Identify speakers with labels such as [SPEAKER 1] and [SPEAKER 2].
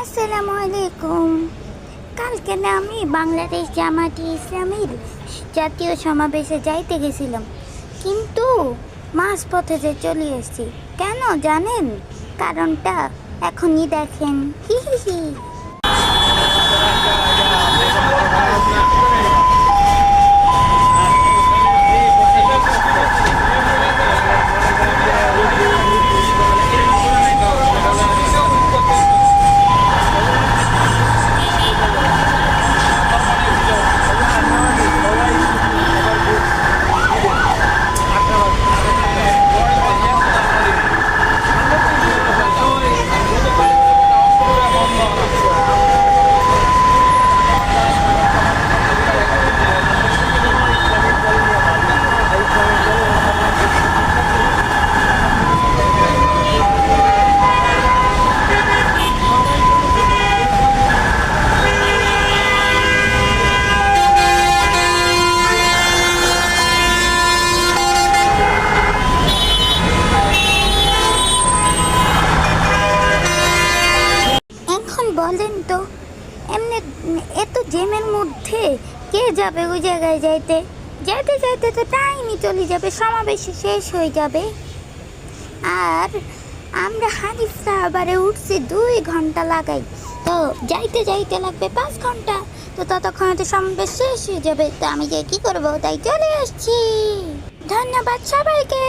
[SPEAKER 1] আসসালামু আলাইকুম। কালকে না আমি বাংলাদেশ জামায়াতে ইসলামীর জাতীয় সমাবেশে যাইতে গেছিলাম, কিন্তু মাঝপথে যে চলে এসেছি। কেন জানেন? কারণটা এখনই দেখেন। হি হি হি। এখন বলেন তো, এমনি এত জ্যামের মধ্যে কে যাবে ওই জায়গায় যাইতে? যাইতে যাইতে তো টাইমই চলে যাবে, সমাবেশ শেষ হয়ে যাবে। আর আমরা হানিফ সাহাবারে উঠছি 2 ঘন্টা লাগাই, তো যাইতে যাইতে লাগবে 5 ঘন্টা। তো ততক্ষণে তো সমাবেশ শেষ হয়ে যাবে, তো আমি যে কি করবো, তাই চলে আসছি। ধন্যবাদ সবাইকে।